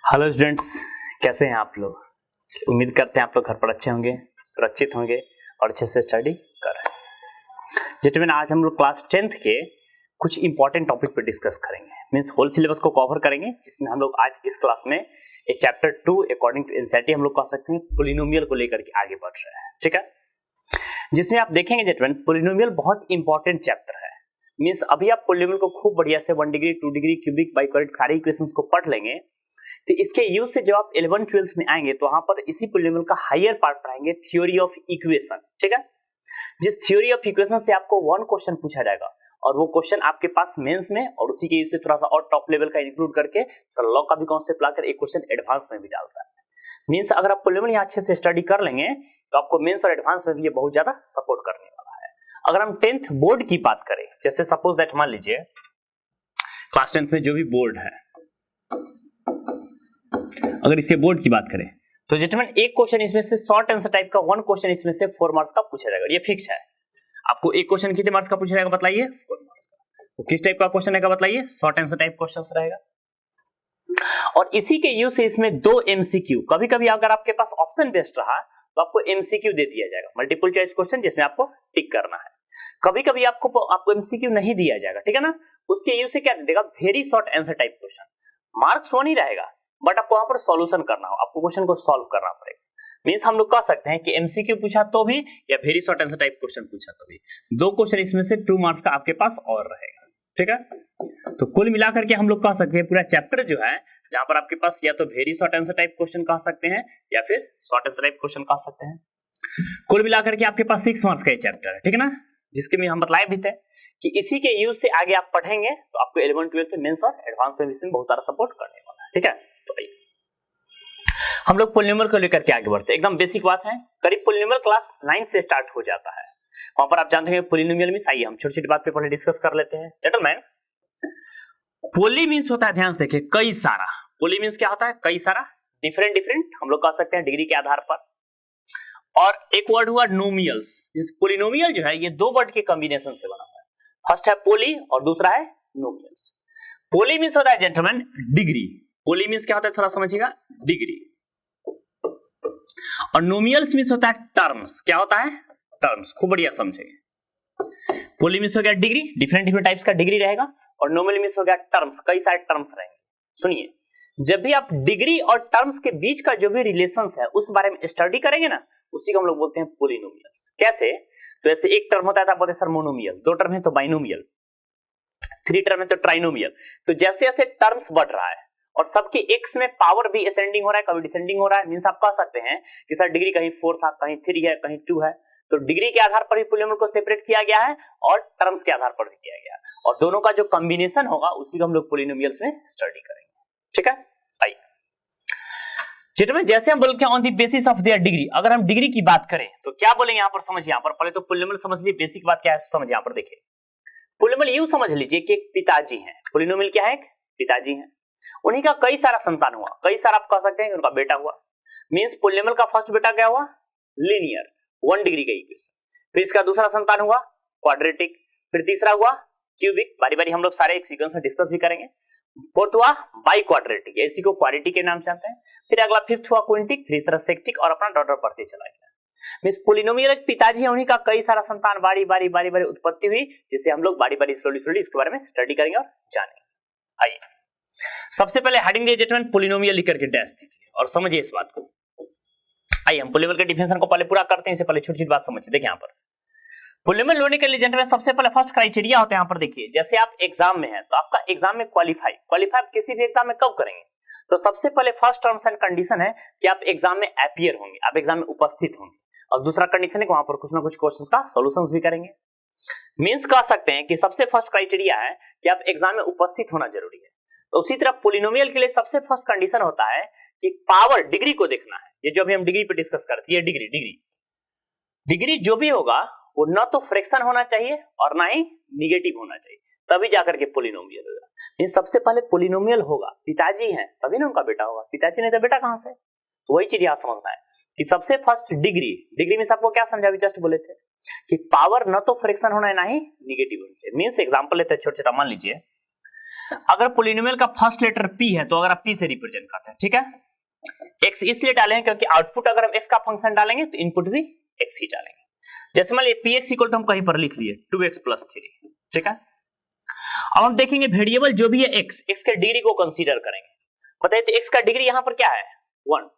Hello students, कैसे हैं आप लोग। उम्मीद करते हैं आप लोग घर पर अच्छे होंगे, सुरक्षित होंगे और अच्छे से स्टडी कर रहे हैं। जेटमेन आज हम लोग क्लास 10th के कुछ इंपॉर्टेंट टॉपिक पर डिस्कस करेंगे, मींस होल सिलेबस को कवर करेंगे, जिसमें हम लोग आज इस क्लास में चैप्टर 2 अकॉर्डिंग टू एनसीईआरटी हम लोग कह सकते हैं पॉलिनोमियल को लेकर के आगे बढ़ रहे हैं। ठीक है, जिसमें आप देखेंगे जेटमेन पॉलिनोमियल बहुत इंपॉर्टेंट चैप्टर है। मींस अभी आप पॉलिनोमियल को खूब बढ़िया से 1 डिग्री 2 डिग्री क्यूबिक बाइक्वाड्रेटिक सारे इक्वेशंस को पढ़ लेंगे, तो इसके यूज से जब आप 11th-12th में आएंगे तो वहां पर इसी पॉलिनोमियल का हायर पार्ट पढ़ाएंगे, थ्योरी ऑफ इक्वेशन। ठीक है, जिस थ्योरी ऑफ इक्वेशन से आपको 1 क्वेश्चन पूछा जाएगा और वो क्वेश्चन आपके पास मेंस में और उसी के यूज से थोड़ा सा और टॉप लेवल का इंक्लूड करके तो लॉ का भी कॉन्सेप्ट लाकर एक क्वेश्चन एडवांस में भी डालता है। मींस अगर आप पॉलिनोमियल यहाँ अच्छे से स्टडी कर लेंगे तो आपको मेंस और एडवांस में भी ये बहुत ज्यादा सपोर्ट करने वाला है। अगर हम 10th बोर्ड की बात करें, जैसे सपोज दैट मान लीजिए क्लास 10th में जो भी बोर्ड है, अगर इसके बोर्ड की बात करें तो जेंटलमैन एक क्वेश्चन इसमें से शॉर्ट आंसर टाइप का 1 क्वेश्चन इसमें से 4 मार्क्स का पूछा जाएगा, ये फिक्स है। आपको एक क्वेश्चन कितने मार्क्स का पूछा जाएगा बताइए, 4 मार्क्स का। तो किस टाइप का क्वेश्चन है बताइए, शॉर्ट आंसर टाइप क्वेश्चन रहेगा। और इसी के यूज से इसमें 2 एमसीक्यू, कभी कभी अगर आपके पास ऑप्शन बेस्ड रहा तो आपको एमसीक्यू दे दिया जाएगा, मल्टीपल चॉइस क्वेश्चन, जिसमें आपको टिक करना है। कभी कभी आपको एमसीक्यू नहीं दिया जाएगा, ठीक है ना, उसके यूज से क्या दे देगा, very short answer type question. Marks 1 ही रहेगा बट आपको वहां पर सॉल्यूशन करना हो, आपको क्वेश्चन को सॉल्व करना पड़ेगा। मींस हम लोग कह सकते हैं कि एमसीक्यू पूछा तो भी या very short answer type question पूछा तो भी 2 क्वेश्चन इसमें से 2 मार्क्स का आपके पास और रहेगा। ठीक है, तो कुल मिलाकर के हम लोग कह सकते हैं पूरा चैप्टर जो है, जहां पर आपके पास या तो very short answer type question कह सकते हैं या फिर शॉर्ट आंसर टाइप क्वेश्चन कह सकते हैं। कुल मिलाकर के आपके पास 6 मार्क्स का ये चैप्टर है, ठीक है ना, जिसके में हम बतलाए भी थे कि इसी के यूज से आगे आप पढ़ेंगे तो आपको 11th-12th में मेंस और एडवांस में भी बहुत सारा सपोर्ट करने वाला है। ठीक है, तो आइए हम लोग पॉलिनोमियल को लेकर के आगे बढ़ते हैं। एकदम बेसिक बात है, करीब पॉलिनोमियल क्लास 9 से स्टार्ट हो जाता है, वहां पर आप जानते हैं पॉलिनोमियल में आइए हम छोटी छोटी बात पे पहले डिस्कस कर लेते हैं। जेंटलमैन, पॉली मींस होता है, ध्यान से देखिए, कई सारा। पॉली मींस क्या होता है, कई सारा, डिफरेंट डिफरेंट हम लोग कह सकते हैं डिग्री के आधार पर। और एक वर्ड हुआ नोमियल्स, इस पॉलिनोमियल जो है ये 2 वर्ड के कॉम्बिनेशन से बना हुआ है, फर्स्ट है पॉली और दूसरा है नोमियल्स। पॉली मींस होता है जेंटलमैन डिग्री, पॉली मींस क्या होता है थोड़ा समझिएगा, डिग्री। और नोमियल्स मींस होता है टर्म्स, क्या होता है, टर्म्स, खूब बढ़िया समझिए। पॉली मींस हो गया डिग्री, डिफरेंट डिफरेंट टाइप्स का डिग्री रहेगा, और नोमियल मींस हो गया टर्म्स, कई सारे टर्म्स रहेंगे। सुनिए, जब भी आप डिग्री और टर्म्स के बीच का जो भी रिलेशंस है उस बारे में स्टडी करेंगे ना, उसी को हम लोग बोलते हैं पॉलिनोमियल्स। कैसे, तो ऐसे एक टर्म होता है तो आप बोलते हैं सर मोनोमियल, 2 टर्म है तो बाइनोमियल, 3 टर्म है तो ट्राइनोमियल। तो जैसे जैसे टर्म्स बढ़ रहा है और सबके एक्स में पावर भी असेंडिंग हो रहा है, कभी डिसेंडिंग हो रहा है, मींस आप कह सकते हैं कि सर डिग्री कहीं 4 था, कहीं 3 है, कहीं 2 है, तो डिग्री के आधार पर भी पॉलिनोमियल को सेपरेट किया गया है और टर्म्स के आधार पर भी किया गया है, और दोनों का जो कॉम्बिनेशन होगा उसी को हम लोग पॉलिनोमियल्स में स्टडी करेंगे। ठीक है, आइए जेंटलमैन, जैसे हम बोलते हैं on the basis of their degree, अगर हम डिग्री की बात करें तो क्या बोलेंगे यहाँ पर, समझिए, यहाँ पर पहले तो पॉलिनोमियल समझ लीजिए, बेसिक बात क्या है समझिए। यहाँ पर देखिए, पॉलिनोमियल यूं समझ लीजिए कि एक पिताजी हैं, पॉलिनोमियल क्या है, एक पिताजी हैं, उन्हीं का कई सारा संतान हुआ, कई सारा आप कह सकते हैं कि उनका बेटा हुआ। मींस पॉलिनोमियल का फर्स्ट बेटा क्या हुआ, लीनियर 1 डिग्री का इक्वेशन, फिर इसका दूसरा संतान हुआ क्वाड्रेटिक, फिर तीसरा हुआ क्यूबिक, बारी बारी हम लोग सारे एक सीक्वेंस में डिस्कस भी करेंगे। फोर्थ हुआ बाई क्वाड्रेटिक, इसी को क्वाड्रेटिक के नाम से जानते हैं, फिर अगला फिफ्थ हुआ क्विंटिक, फिर इस तरह सेक्टिक, और अपना डॉटर बढ़ते चला गया। मींस पॉलिनोमियल एक पिताजी है, उन्हीं का कई सारा संतान, बारी बारी बारी बारी उत्पत्ति हुई, जिसे हम लोग बारी बारी स्लोली स्लोली इसके बारे में स्टडी करेंगे और जानेंगे। आइए सबसे पहले हेडिंग दिए जेंटलमैन पॉलिनोमियल लिख करके डैश दीजिए और समझिए इस बात को। आइए हम पॉलिनोमियल के डिफिनेशन को पहले पूरा करते हैं, इससे पहले छोटी छोटी बात समझिए। देखिए यहाँ पर पॉलिनोमियल होने के लिए जेंटलमैन सबसे पहले फर्स्ट क्राइटेरिया होता है, यहाँ पर देखिए, जैसे आप एग्जाम में हैं तो आपका एग्जाम में क्वालिफाई किसी भी एग्जाम में कब करेंगे, तो सबसे पहले फर्स्ट टर्म्स एंड कंडीशन है कि आप एग्जाम में अपीयर होंगे, आप एग्जाम में उपस्थित होंगे, और दूसरा कंडीशन है कि वहां पर कुछ ना कुछ क्वेश्चंस का सॉल्यूशंस भी करेंगे। मींस कह सकते हैं कि सबसे फर्स्ट क्राइटेरिया है कि आप एग्जाम में उपस्थित होना जरूरी है। तो उसी तरह पॉलिनोमियल के लिए सबसे फर्स्ट कंडीशन होता है कि पावर, डिग्री को देखना है। ये जो अभी हम डिग्री पे डिस्कस करते हैं, ये डिग्री जो भी होगा वो न तो फ्रैक्शन होना चाहिए और ना ही निगेटिव होना चाहिए, तभी जाकर के पॉलिनोमियल होगा। मींस सबसे पहले पॉलिनोमियल होगा, पिताजी हैं तभी ना उनका बेटा होगा, पिताजी नहीं तो बेटा कहां से, तो वही चीज यहां समझना है कि सबसे फर्स्ट डिग्री में आपको क्या समझा, अभी जस्ट बोले थे कि पावर न तो फ्रैक्शन होना है ना ही निगेटिव होना चाहिए। मींस एग्जांपल लेते हैं छोटा छोटा, मान लीजिए अगर पोलिनोमियल का फर्स्ट लेटर p है तो अगर आप p से रिप्रेजेंट करते हैं, ठीक है। x इसलिए डालेंगे क्योंकि आउटपुट अगर हम x का फंक्शन डालेंगे तो इनपुट भी x ही डालेंगे। जैसे मान लीजिए px इक्वल टू हम कहीं पर लिख लिए 2x + 3, ठीक है। अब हम देखेंगे वेरिएबल जो भी है x के डिग्री को कंसीडर करेंगे। बताइए तो x का डिग्री यहां पर क्या है 1।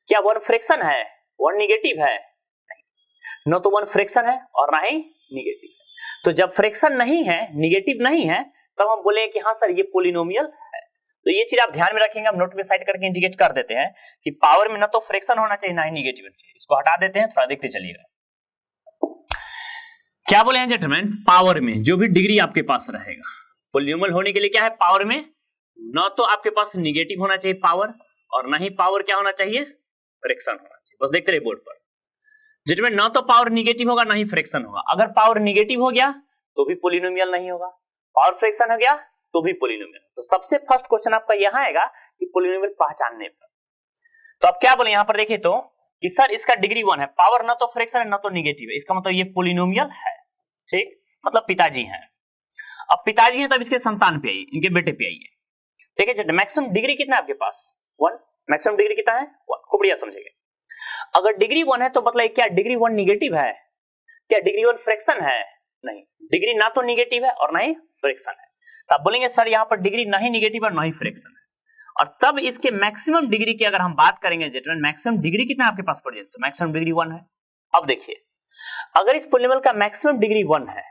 क्या 1 फ्रैक्शन है, 1 निगेटिव है? नहीं, न तो 1 फ्रैक्शन है और ना ही निगेटिव है। तो जब फ्रैक्शन नहीं है, निगेटिव नहीं है, तब हम बोलेंगे कि हाँ सर ये पोलिनोमियल है। तो ये चीज आप ध्यान में रखेंगे, हम नोट में साइड करके इंडिकेट कर देते हैं कि पावर में ना तो फ्रैक्शन होना चाहिए ना ही निगेटिव होना चाहिए। इसको हटा देते हैं, थोड़ा देखते चलिएगा। क्या बोले हैं जेंटलमैन, पावर में जो भी डिग्री आपके पास रहेगा, पोलिनोमियल होने के लिए क्या है, पावर में ना तो आपके पास निगेटिव होना चाहिए पावर और ना ही पावर क्या होना चाहिए, फ्रैक्शन होना चाहिए। बस देखते रहिए बोर्ड पर। जेंटलमैन ना तो पावर निगेटिव होगा ना ही फ्रैक्शन होगा। अगर पावर निगेटिव हो गया तो भी पोलिनोमियल नहीं होगा, पावर फ्रैक्शन हो गया तो भी पोलिनोमियल। तो सबसे फर्स्ट क्वेश्चन आपका यहां आएगा कि पोलिनोमियल पहचानने पर। तो आप क्या बोले यहां पर देखिए तो कि सर इसका डिग्री 1 है, पावर ना तो फ्रैक्शन है ना तो निगेटिव है, इसका मतलब ये पोलिनोमियल है, ठीक, मतलब पिताजी हैं। अब पिताजी हैं तब इसके संतान पे आइए, इनके बेटे पे आइए। देखिए मैक्सिमम डिग्री कितना है आपके पास 1, मैक्सिमम डिग्री कितना है 1, खूब बढ़िया समझिए। अगर डिग्री 1 है तो मतलब क्या डिग्री 1 निगेटिव है, क्या डिग्री 1 फ्रैक्शन है? नहीं, डिग्री ना तो निगेटिव है और ना ही फ्रैक्शन है। तो आप बोलेंगे सर यहाँ पर डिग्री ना ही निगेटिव और ना ही फ्रैक्शन है, और तब इसके मैक्सिमम डिग्री की अगर हम बात करेंगे जेंटलमैन, मैक्सिमम डिग्री कितना आपके पास पड़ जाए, तो मैक्सिमम डिग्री 1 है। अब देखिए अगर इस पोलिनोमियल का मैक्सिमम डिग्री 1 है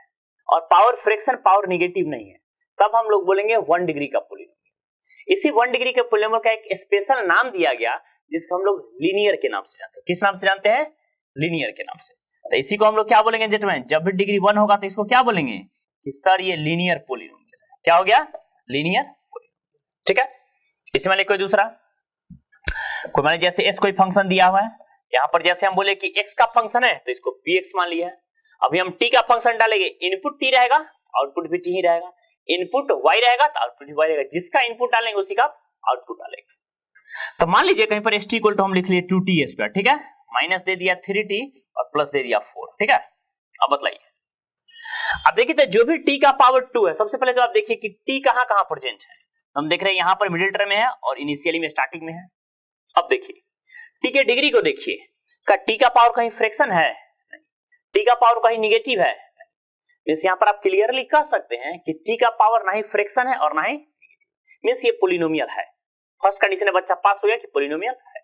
और पावर फ्रैक्शन पावर निगेटिव नहीं है, तब हम लोग बोलेंगे 1 डिग्री का पोलिनोमियल। इसी 1 डिग्री के पोलिनोमियल का एक स्पेशल नाम दिया गया जिसको हम लोग लीनियर के नाम से जानते हैं। किस नाम से जानते हैं, लीनियर के नाम से। तो इसी को हम लोग क्या बोलेंगे जेंटलमैन, जब भी डिग्री 1 होगा तो इसको क्या बोलेंगे कि सर ये लीनियर पोलिनोमियल है। क्या हो गया, लीनियर पोलिनोमियल, ठीक है। इसमें कोई दूसरा, कोई मान जैसे s कोई फंक्शन दिया हुआ है, यहां पर जैसे हम बोले कि x का फंक्शन है तो इसको px मान लिया है। अभी हम t का फंक्शन डालेंगे, इनपुट t रहेगा आउटपुट भी t ही रहेगा, इनपुट y रहेगा तो आउटपुट भी y रहेगा, जिसका इनपुट डालेंगे उसी का आउटपुट डालेंगे। तो मान लीजिए कहीं पर st इक्वल टू हम लिख लिए 2t², ठीक है, माइनस दे दिया 3t और प्लस दे दिया 4, ठीक है। अब बताइए, अब देखिए तो जो भी t का पावर 2 है, सबसे पहले तो आप देखिए कि t कहां कहां प्रेजेंट है। हम देख रहे हैं यहां पर मिडिल टर्म में है और इनिशियली में स्टार्टिंग में है। अब देखिए t के डिग्री को देखिए, का t का पावर कहीं फ्रैक्शन है, नहीं, t का पावर कहीं निगेटिव है, मींस यहां पर आप क्लियरली कह सकते हैं कि t का पावर ना ही फ्रैक्शन है और ना ही मींस ये पोलिनोमियल है। फर्स्ट कंडीशन में बच्चा पास हो गया कि पोलिनोमियल है।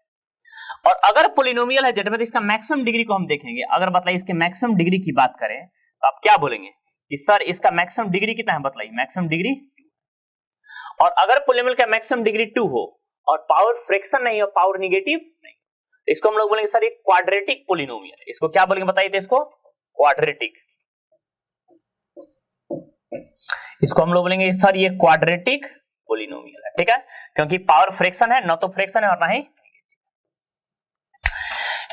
और अगर पोलिनोमियल है जेंटलमैन, इसका मैक्सिमम डिग्री को हम देखेंगे। अगर बताइए इसके मैक्सिमम डिग्री की बात करें तो आप क्या बोलेंगे कि सर इसका मैक्सिमम डिग्री कितना है, बताइए मैक्सिमम डिग्री 2। और अगर पोलिनोमियल का मैक्सिमम डिग्री 2 हो और पावर फ्रैक्शन नहीं हो, पावर निगेटिव नहीं, तो इसको हम लोग बोलेंगे सर ये क्वाड्रेटिक पोलिनोमियल है। इसको क्या बोलेंगे बताइए तो इसको क्वाड्रेटिक, इसको हम लोग बोलेंगे सर ये क्वाड्रेटिक पोलिनोमियल है, ठीक है, क्योंकि पावर फ्रैक्शन है, ना तो फ्रैक्शन है और ना ही।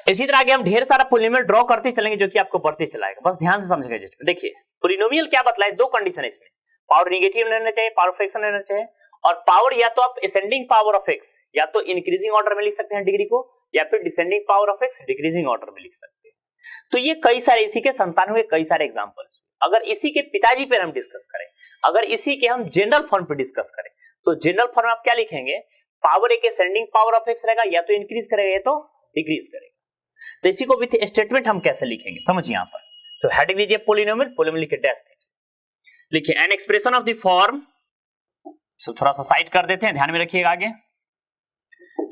इसी तरह आगे हम ढेर सारा पोलिनोमियल ड्रॉ करते चलेंगे जो कि आपको बढ़ते चलाएगा, बस ध्यान से समझिएगा। देखिए पोलिनोमियल क्या बतलाए, दो कंडीशन है इसमें, पावर निगेटिव रहना चाहिए, पावर फ्रैक्शन रहना चाहिए, और पावर या तो आप असेंडिंग पावर ऑफ x या तो इंक्रीजिंग ऑर्डर में लिख सकते हैं डिग्री को, या फिर descending power of x decreasing order में लिख सकते हैं। तो ये कई सारे इसी के संतान हुए कई सारे एग्जांपल्स। अगर इसी के पिताजी पर हम डिस्कस करें, अगर इसी के हम जनरल फॉर्म पे डिस्कस करें, तो जनरल फॉर्म में आप क्या लिखेंगे, पावर एक असेंडिंग पावर ऑफ x रहेगा, या तो इंक्रीज करेगा या तो डिक्रीज करेगा। तो इसी को विथ स्टेटमेंट हम कैसे लिखेंगे समझिए यहां पर। तो हेडिंग दीजिए पोलिनोमियल, पोलिनोमियल लिख के डैश दीजिए, लिखिए an expression of the form, इसको थोड़ा सा साइड कर देते हैं, ध्यान में रखिएगा। आगे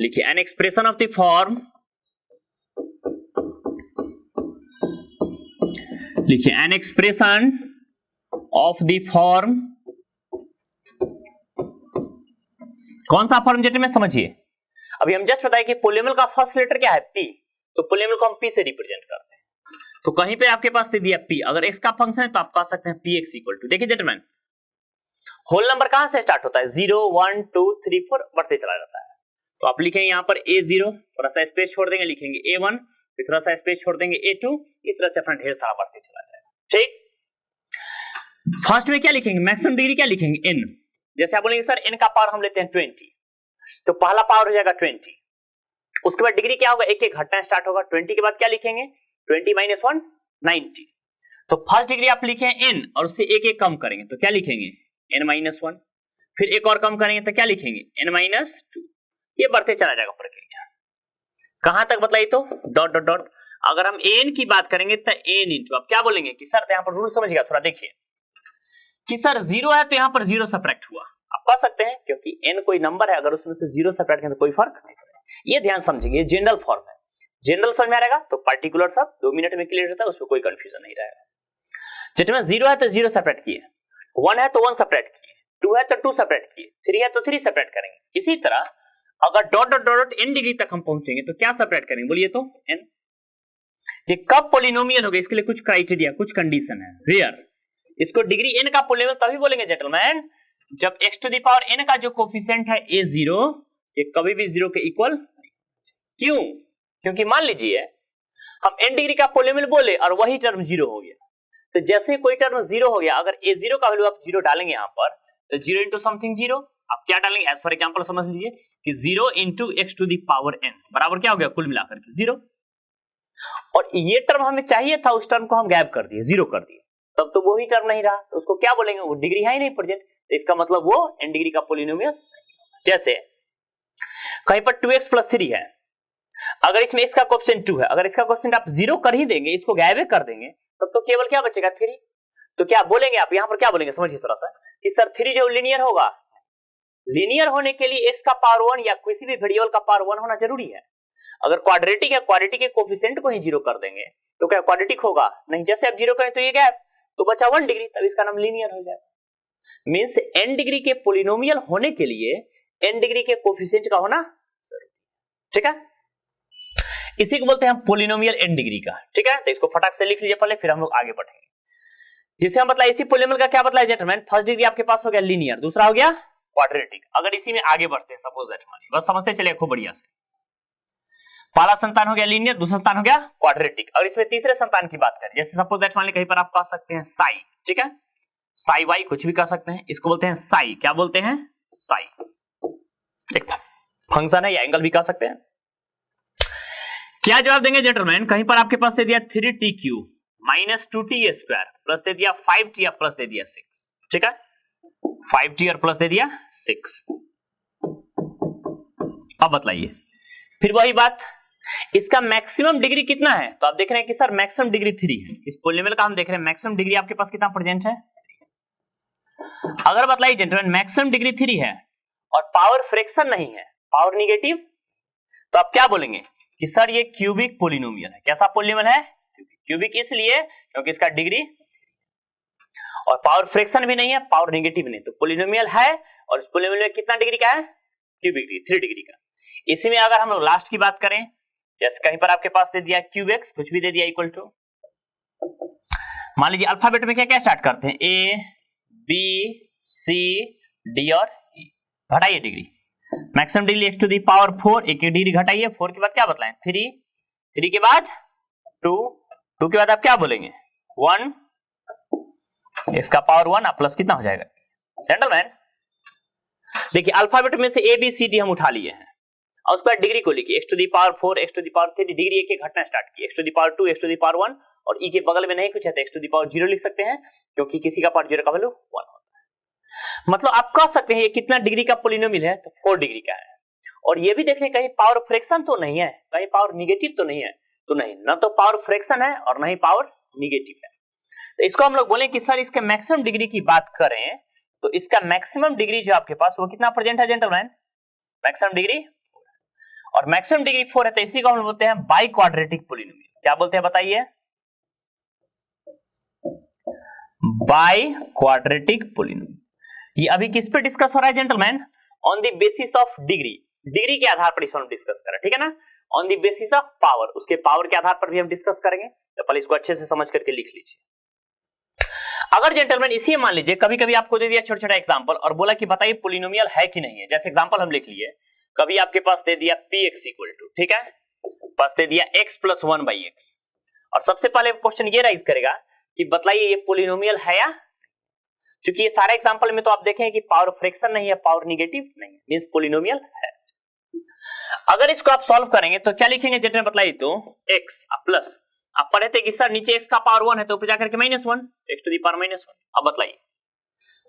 लिखिए an expression of the form, लिखिए an expression of the form, कौन सा फॉर्म जेट में समझिए। अभी हम जस्ट बताए कि पोलिनोमियल का फर्स्ट लेटर क्या है p, तो पोलिनोमियल को हम p से रिप्रेजेंट करते हैं। तो कहीं पे आपके पास दे दिया p, अगर x का फंक्शन है तो आप कह सकते हैं px इक्वल टू, देखिए जेंटलमैन होल नंबर कहां से स्टार्ट होता है, 0 1 2 3 4 बढ़ते चला जाता है। तो आप लिखेंगे यहां पर a0, थोड़ा सा स्पेस छोड़ देंगे, लिखेंगे a1, फिर थोड़ा सा स्पेस छोड़ देंगे a2, इस तरह से अपना ढेर सारा बढ़ते चला जाएगा, ठीक। फर्स्ट में क्या लिखेंगे, मैक्सिमम डिग्री क्या लिखेंगे n, जैसे आप बोलेंगे सर n का पावर हम लेते हैं 20, तो पहला पावर हो जाएगा 20, उसके बाद डिग्री क्या होगा, एक एक घटना स्टार्ट होगा, 20 के बाद क्या लिखेंगे 20 - 1 90, तो फर्स्ट डिग्री आप लिखे n और उससे एक एक कम करेंगे तो क्या लिखेंगे n - 1, फिर एक और कम करेंगे तो क्या लिखेंगे n-2, ये बढ़ते चला जाएगा प्रक्रिया। कहां तक बताइए तो डॉट डॉट डॉट। अगर हम an की बात करेंगे तो n इंटू, अब क्या बोलेंगे कि सर यहाँ पर रूल समझिएगा थोड़ा, देखिए कि सर 0 है तो यहाँ पर 0 सब्ट्रैक्ट हुआ, आप कह सकते हैं क्योंकि n कोई नंबर है, अगर उसमें से 0 सब्ट्रैक्ट करें तो कोई फर्क नहीं पड़ेगा। ये ध्यान समझिए, ये जनरल फॉर्म है, जनरल समझ में आ रहेगा तो पार्टिकुलर सब 2 मिनट में क्लियर होता है, उसमें कोई कंफ्यूजन नहीं रहेगा। जेटमें 0 है तो 0 सब्ट्रैक्ट किए, 1 है तो 1 सब्ट्रैक्ट किए, 2 है तो 2 सब्ट्रैक्ट किए, 3 है तो 3 सब्ट्रैक्ट करेंगे। इसी तरह अगर dot dot dot n degree तक हम पहुंचेंगे तो क्या सब्ट्रैक्ट करेंगे बोलिए तो n। ये कब पॉलिनोमियल होगा, इसके लिए कुछ क्राइटेरिया, कुछ कंडीशन है। वेयर इसको डिग्री n का पॉलिनोमियल तभी बोलेंगे जेंटलमैन जब x to the power n का जो कोफिशिएंट है a0 ये कभी भी 0 के इक्वल। क्यों? क्योंकि मान लीजिए हम n डिग्री का पॉलिनोमियल बोले और वही टर्म 0 हो गया, तो जैसे कोई टर्म 0 हो गया, अगर a0 का वैल्यू आप 0 डालेंगे यहां पर तो 0 इंटू समथिंग 0, आप क्या डालेंगे एज फॉर एग्जांपल समझ लीजिए कि 0 into x to the power n बराबर क्या हो गया कुल मिलाकर के 0। और ये टर्म हमें चाहिए था, उस टर्म को हम गायब कर दिए, 0 कर दिए, तब तो वो ही टर्म नहीं रहा, तो उसको क्या बोलेंगे, वो डिग्री है ही नहीं प्रेजेंट, तो इसका मतलब वो n डिग्री का पॉलिनोमियल। जैसे कहीं पर 2x प्लस 3 है, अगर इसमें x का कोएफिशिएंट 2 है, अगर इसका कोएफिशिएंट आप 0 कर ही देंगे, इसको गायब कर देंगे, तब तो केवल क्या बचेगा 3। तो क्या बोलेंगे आप यहाँ पर, क्या बोलेंगे समझिए थोड़ा सा कि सर 3 जो लीनियर होगा, लीनियर होने के लिए x का पावर 1 या किसी भी वेरिएबल का पावर 1 होना जरूरी है। अगर क्वाड्रेटिक है, क्वाड्रेटिक के कोएफिशिएंट को ही 0 कर देंगे तो क्या क्वाड्रेटिक होगा नहीं, जैसे आप 0 करें तो ये गैप, तो बचा 1 डिग्री, तब इसका नाम लीनियर हो जाएगा। मींस n डिग्री के पॉलिनोमियल होने के लिए n डिग्री के कोएफिशिएंट का होना जरूरी, ठीक है। इसी को बोलते हैं हम पॉलिनोमियल n डिग्री का, ठीक है। तो इसको फटाक से लिख लीजिए पहले, फिर हम लोग आगे बढ़ेंगे। जिसे हम मतलब इसी पॉलिनोमियल का क्या मतलब है जेंटलमैन, फर्स्ट डिग्री आपके पास हो गया लीनियर, दूसरा हो गया क्वाड्रेटिक। अगर इसी में आगे बढ़ते हैं सपोज दैट, मानिए बस समझते चलिए खूब बढ़िया से, पहला संतान हो गया लीनियर, दूसरा संतान हो गया क्वाड्रेटिक। और इसमें तीसरे संतान की बात करें, जैसे सपोज दैट मान लीजिए कहीं पर आप कह सकते हैं साई, ठीक है, साई वाई कुछ भी कह सकते हैं, इसको बोलते हैं साई, क्या बोलते हैं साई, एक फंक्शन है या एंगल भी कह सकते हैं। क्या जवाब देंगे जेंटलमैन, कहीं पर आपके पास दे दिया 3t cube minus 2t square plus दे दिया 5t और प्लस दे दिया 6, ठीक है, 5t और प्लस दे दिया 6। अब बताइए फिर वही बात, इसका मैक्सिमम डिग्री कितना है, तो आप देख रहे हैं कि सर मैक्सिमम डिग्री 3 है, इस पॉलिनोमियल का हम देख रहे हैं मैक्सिमम डिग्री आपके पास कितना प्रेजेंट है। अगर बताइए जेंटलमैन मैक्सिमम डिग्री 3 है और पावर फ्रैक्शन नहीं है, पावर निगेटिव, तो आप क्या बोलेंगे कि सर ये क्यूबिक पॉलिनोमियल है। कैसा पॉलिनोमियल है, क्यूबिक इसलिए क्योंकि इसका डिग्री और पावर फ्रैक्शन भी नहीं है, पावर निगेटिव नहीं, तो पॉलिनोमियल है। और इस पॉलिनोमियल में कितना डिग्री का है, क्यूबिक डिग्री 3 डिग्री का। इसी में अगर हम लोग लास्ट की बात करें, जैसे कहीं पर आपके पास दे दिया क्यूब एक्स, कुछ भी दे दिया इक्वल टू, मान लीजिए अल्फाबेट में क्या क्या स्टार्ट करते हैं, ए बी सी डी और ई, घटाइए degree, maximum degree x to the power 4, एक डिग्री घटाइए, 4 के बाद क्या बतलाएं 3, 3 के बाद 2, 2 के बाद आप क्या बोलेंगे 1, इसका पावर 1 प्लस कितना हो जाएगा जेंटलमैन। देखिए अल्फाबेट में से ए बी सी डी हम उठा लिए हैं और उसके बाद डिग्री को लिखिए, x to the power 4, x to the power 3, degree एक एक घटना स्टार्ट की, x to the power 2, x to the power 1, और e के बगल में नहीं कुछ है तो x टू दी पावर 0 लिख सकते हैं, क्योंकि किसी का पावर 0 का वैल्यू 1 होता है। मतलब आप कह सकते हैं ये कितना डिग्री का पॉलिनोमियल है, तो 4 डिग्री का है। और ये भी देख लें कहीं पावर फ्रैक्शन तो नहीं है, कहीं पावर निगेटिव तो नहीं है, तो नहीं, ना तो पावर फ्रैक्शन है और ना ही पावर निगेटिव है। तो इसको हम लोग बोले कि सर इसके मैक्सिमम डिग्री की बात करें तो इसका मैक्सिमम डिग्री जो आपके पास वो कितना प्रेजेंट है जेंटलमैन, मैक्सिमम डिग्री, और मैक्सिमम डिग्री 4 है, तो इसी को हम बोलते हैं बाई क्वाड्रेटिक पॉलिनोमियल। क्या बोलते हैं बताइए, बाई क्वाड्रेटिक पॉलिनोमियल। ये अभी किस पे डिस्कस हो रहा है gentleman, on the basis of degree, degree के आधार पर इसको हम डिस्कस करें, ठीक है ना, on the basis of power, उसके पावर के आधार पर भी हम डिस्कस करेंगे, तो पहले इसको अच्छे से समझ करके लिख लीजिए। अगर जेंटलमैन इसी मान लीजिए कभी कभी आपको दे दिया छोटा छोटा एग्जांपल और बोला कि बताइए पॉलिनोमियल है कि नहीं है, जैसे एग्जांपल हम लिख लिए, कभी आपके पास दे दिया px इक्वल टू, ठीक है, पास दे दिया x प्लस 1/x, और सबसे पहले क्वेश्चन ये राइज करेगा कि बताइए ये पॉलिनोमियल है या, क्योंकि ये सारे एग्जांपल में तो आप देखें कि पावर फ्रैक्शन नहीं है, पावर निगेटिव नहीं है, मींस पॉलिनोमियल है। अगर इसको आप सॉल्व करेंगे तो क्या लिखेंगे जेंटलमैन बताइए तो x प्लस, आप पढ़े थे कि सर नीचे x का पावर 1 है तो ऊपर जाकर के -1, x टू दी पावर -1। अब बताइए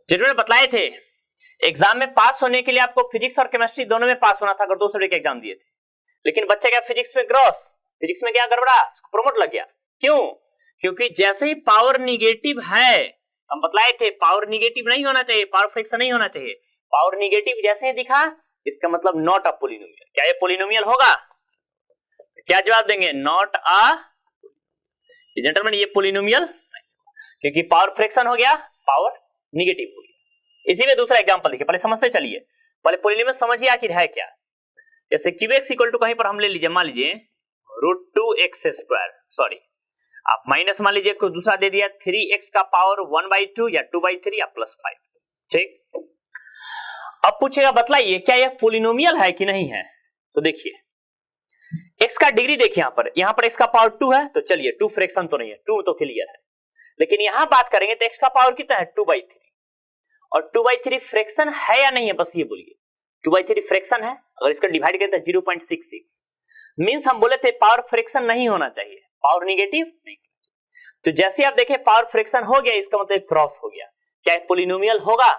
जेंटलमैन बतलाए थे एग्जाम में पास होने के लिए आपको फिजिक्स और केमिस्ट्री दोनों में पास होना था अगर 2 सब्जेक्ट के एग्जाम दिए थे, लेकिन बच्चा क्या फिजिक्स में ग्रॉस, फिजिक्स में क्या गड़बड़ा, प्रमोट लग गया। क्यों? क्योंकि जैसे ही पावर निगेटिव है, हम बतलाए थे पावर निगेटिव नहीं होना चाहिए, पावर फ्रैक्शन नहीं होना चाहिए, पावर निगेटिव जैसे ही दिखा इसका मतलब नॉट अ पोलिनोमियल। क्या ये पोलिनोमियल होगा? क्या जवाब देंगे? नॉट अ जेंटलमैन, ये पोलिनोमियल नहीं, क्योंकि पावर फ्रैक्शन हो गया, पावर निगेटिव हो गया। इसी में दूसरा एग्जांपल देखिए, पहले समझते चलिए, पहले पोलिनोमियल समझिए आखिर है क्या। जैसे क्यूएक्स इक्वल टू कहीं पर हम ले लीजिए, मान लीजिए √2x², सॉरी आप माइनस मान लीजिए, कोई दूसरा दे दिया 3x का पावर 1/2 या 2/3 या +5, ठीक। अब पूछेगा बतलाइए क्या यह पोलिनोमियल है कि नहीं है। तो देखिए x का डिग्री देखिए, यहां पर x का पावर 2 है, तो चलिए 2 फ्रैक्शन तो नहीं है, 2 तो क्लियर है, लेकिन यहां बात करेंगे तो x का पावर कितना है 2/3, और 2/3 फ्रैक्शन है या नहीं है, बस ये बोलिए। 2/3 फ्रैक्शन है, अगर इसका डिवाइड करें तो 0.66, मींस हम बोले थे पावर फ्रैक्शन नहीं होना चाहिए, पावर निगेटिव नहीं होना चाहिए। तो जैसे आप देखें पावर फ्रैक्शन हो गया, इसका मतलब क्रॉस हो गया। क्या ये पोलिनोमियल होगा?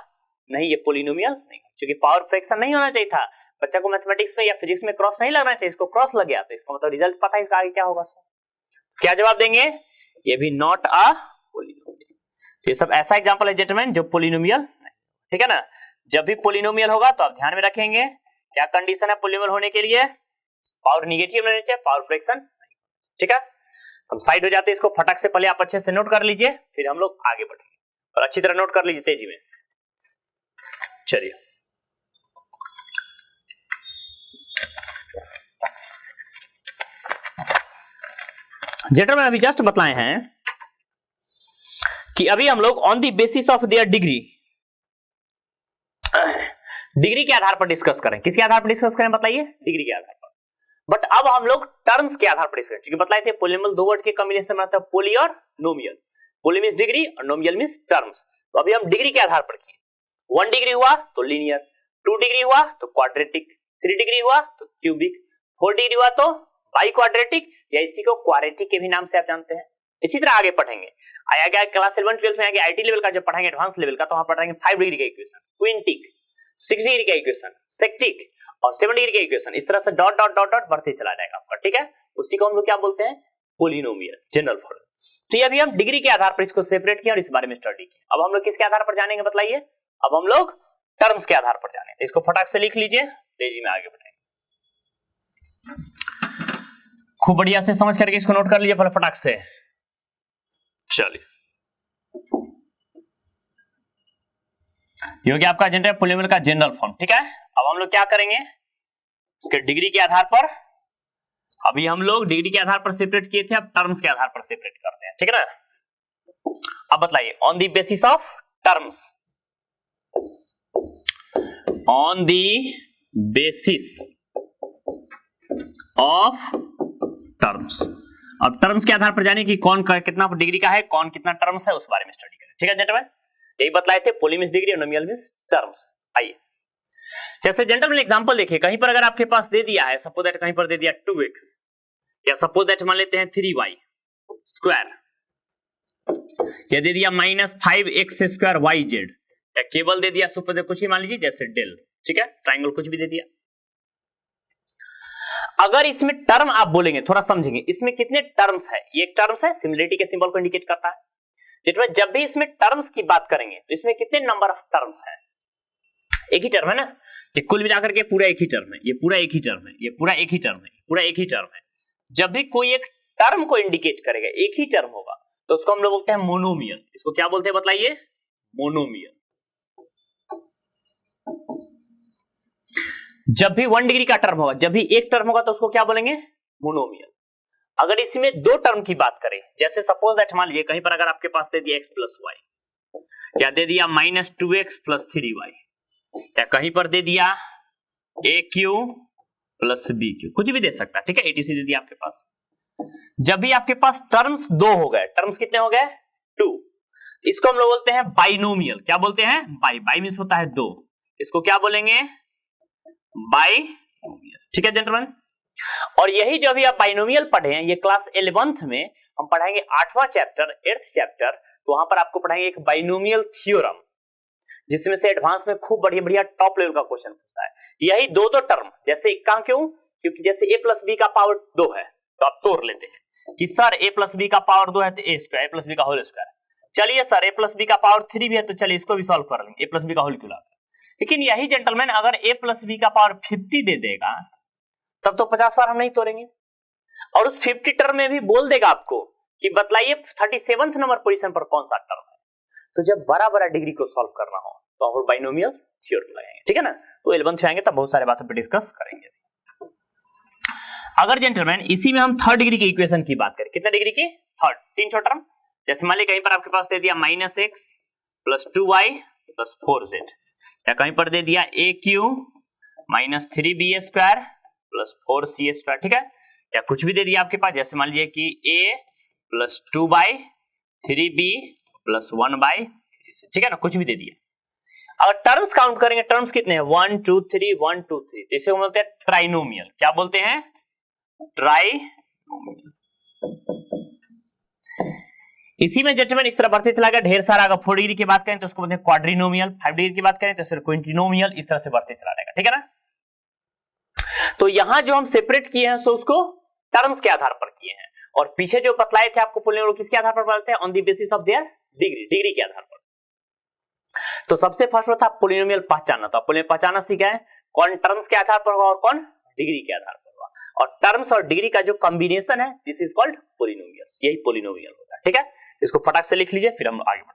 नहीं, ये पोलिनोमियल नहीं, क्योंकि पावर फ्रैक्शन नहीं होना चाहिए था। बच्चा को मैथमेटिक्स में या फिजिक्स में क्रॉस नहीं लगना चाहिए, इसको क्रॉस लग गया, तो इसका मतलब रिजल्ट पता है इसका आगे क्या होगा। क्या जवाब देंगे? ये भी नॉट अ पोलिनोमियल। तो ये सब ऐसा एग्जांपल है जेंटलमैन जो पोलिनोमियल नहीं, ठीक है ना। जब भी पोलिनोमियल होगा तो आप ध्यान में रखेंगे क्या कंडीशन है पोलिनोमियल होने के लिए, पावर निगेटिव नहीं चाहिए, पावर फ्रैक्शन नहीं, ठीक है। हम साइड हो जाते हैं, इसको फटाक से पहले आप अच्छे से नोट कर लीजिए, फिर हम लोग आगे बढ़ेंगे, और अच्छी तरह नोट कर लीजिए तेजी में। चलिए जेंटलमैन अभी जस्ट बतलाए हैं कि अभी हम लोग on the basis of their degree, degree के आधार पर डिस्कस करें। किसके आधार पर डिस्कस करें बताइए? डिग्री के आधार पर। बट अब हम लोग टर्म्स के आधार पर डिस्कस, क्योंकि बतलाए थे पोलिनोमियल 2 वर्ड के कॉम्बिनेशन में आता है पोली और नोमियल। पोली मींस डिग्री और नोमियल मींस टर्म्स। तो अभी हम डिग्री के आधार पर किए। 1 डिग्री हुआ तो लीनियर, 2 डिग्री हुआ तो क्वाड्रेटिक, 3 डिग्री हुआ तो क्यूबिक, 4 डिग्री हुआ तो बाई क्वाड्रेटिक, या इसी को क्वाड्रेटिक के भी नाम से आप जानते हैं। इसी तरह आगे पढ़ेंगे, आगे क्लास 11 12 में आगे आईटी लेवल का जब पढ़ाएंगे, एडवांस लेवल का, तो वहां पढ़ाएंगे 5 डिग्री का इक्वेशन, क्विंटिक, 6 डिग्री का इक्वेशन, सेक्टिक और 7 डिग्री का इक्वेशन। इस तरह से डॉट डॉट डॉट डॉट बढ़ते चला जाएगा आपका, ठीक है। उसी को हम लोग क्या बोलते हैं? Polynomial, general form. तो ये अभी हम डिग्री के आधार पर इसको सेपरेट किया और इस बारे में स्टडी किया। अब हम लोग किसके आधार पर जानेंगे बताइए? अब हम लोग टर्म्स के आधार पर जानेंगे। इसको फटाक से लिख लीजिए, तेजी में आगे बढ़ेंगे। खूब बढ़िया से समझ करके इसको नोट कर लीजिए पहले फटाक से। चलिए ये हो गया आपका जनरल पोलिनोमियल का जनरल फॉर्म, ठीक है। अब हम लोग क्या करेंगे? इसके डिग्री के आधार पर, अभी हम लोग डिग्री के आधार पर सेपरेट किए थे, अब टर्म्स के आधार पर सेपरेट करते हैं, ठीक है ना। अब बताइए on the basis of terms, on the basis of terms. अब टर्म्स के आधार पर जाने की कौन कितना डिग्री का है, कौन कितना टर्म्स है, उस बारे में स्टडी करें, ठीक है जेंटलमैन। यही बतलाए थे, पोली मींस डिग्री और नोमियल मींस टर्म्स। आइए जैसे जेंटलमैन एग्जांपल देखिए, कहीं पर अगर आपके पास दे दिया है, सपोज दैट कहीं पर दे दिया 2x, या सपोज दैट मान लेते हैं 3y², या दे दिया -5x² yz, या केवल दे दिया सपोज कुछ ही मान लीजिए जैसे डेल, ठीक है, ट्रायंगल कुछ भी दे दिया। अगर इसमें टर्म आप बोलेंगे, थोड़ा समझेंगे, इसमें कितने टर्म्स है? ये एक टर्म्स है, सिमिलरिटी के सिंबल को इंडिकेट करता है। जब भी इसमें टर्म्स की बात करेंगे तो इसमें कितने नंबर ऑफ टर्म्स हैं? एक ही टर्म है ना, ये कुल मिलाकर के पूरा एक ही टर्म है, ये पूरा एक ही टर्म है, ये पूरा एक ही टर्म है, पूरा एक ही टर्म है। जब भी कोई एक टर्म को इंडिकेट करेगा, एक ही टर्म होगा, तो उसको हम लोग बोलते हैं मोनोमियल। इसको क्या बोलते हैं बताइए? मोनोमियल। जब भी 1 डिग्री का टर्म होगा, जब भी एक टर्म होगा, तो उसको क्या बोलेंगे? मोनोमियल। अगर इसमें 2 टर्म की बात करें, जैसे सपोज दैट मान लीजिए कहीं पर अगर आपके पास दे दिया x + y, या दे दिया -2x + 3y, या कहीं पर दे दिया aq + bq, कुछ भी दे सकता है, ठीक है, etc दे दिया आपके पास। जब भी आपके पास टर्म्स 2 हो गए, टर्म्स कितने हो गए? 2, इसको हम लोग बोलते हैं बाइनोमियल। क्या बोलते हैं? बाई मींस होता है 2, इसको क्या बोलेंगे? बाइनोमियल, ठीक है जेंटलमैन। और यही जो अभी आप बाइनोमियल पढ़े हैं, ये क्लास 11th में हम पढ़ाएंगे 8वां चैप्टर, 8th चैप्टर, तो वहां पर आपको पढ़ाएंगे एक बाइनोमियल थ्योरम, जिसमें से एडवांस में खूब बढ़िया बढ़िया टॉप लेवल का क्वेश्चन पूछता है। यही दो टर्म जैसे कहां क्यों, क्योंकि जैसे a प्लस बी का पावर 2 है तो आप तोड़ लेते हैं कि सर a प्लस बी का पावर 2 है तो a square, a plus B का होल स्क्वायर। चलिए सर a प्लस बी का पावर 3 भी है तो चलिए इसको भी सॉल्व कर लेंगे, a प्लस बी का होल क्यूब। लेकिन यही जेंटलमैन अगर a प्लस बी का पावर 50 दे देगा तब तो 50 बार हम नहीं तोड़ेंगे, और उस 50 टर्म में भी बोल देगा आपको कि बतलाइए 37वें नंबर पोजीशन पर कौन सा टर्म है। तो जब बड़ा बड़ा डिग्री को सॉल्व करना हो तो हम बाइनोमियल थ्योरम लगाएंगे, ठीक है ना। तो 11th में आएंगे तब बहुत सारे बातों पर डिस्कस करेंगे। अगर जेंटलमैन इसी में हम थर्ड डिग्री की इक्वेशन की बात करें, कितना डिग्री की, थर्ड, 3 छोटा टर्म। जैसे मान लीजिए कहीं पर आपके पास दे दिया -x + 2y + 4z, या कहीं पर दे दिया aq -3b² + 4c², ठीक है, या कुछ भी दे दिया आपके पास। जैसे मान लीजिए कि a + 2y 3b + 1/3, ठीक है ना, कुछ भी दे दिया। अगर टर्म्स काउंट करेंगे, टर्म्स कितने हैं, 1 2 3 1 2 3, इसे बोलते हैं ट्राइनोमियल। क्या बोलते हैं, ट्राइनोमियल। इसी में जजमेंट इस तरह बढ़ते चला गया ढेर सारा। अगर 4 डिग्री की बात करें तो उसको बोलते हैं क्वाड्रिनोमियल, 5 डिग्री की बात करें तो सिर्फ क्विंटिनोमियल, इस तरह से बढ़ते चला जाएगा, ठीक है ना। तो यहां जो हम सेपरेट किए हैं सो उसको टर्म्स के आधार पर किए हैं, और पीछे जो बतलाए थे आपको पोलिनोमियल किसके आधार पर बताते हैं, on the basis of their degree, degree के आधार पर। तो सबसे फर्स्ट था पोलिनोमियल पहचानना, तो पोलिनोमियल पहचानना सीखा है कौन टर्म्स के आधार पर होगा और कौन डिग्री के आधार पर होगा, और टर्म्स और डिग्री का जो कॉम्बिनेशन है दिस इज कॉल्ड पोलिनोमियल्स, यही पोलिनोमियल होता है, ठीक है। इसको फटाक से लिख लीजिए फिर हम आगे बढ़ते हैं।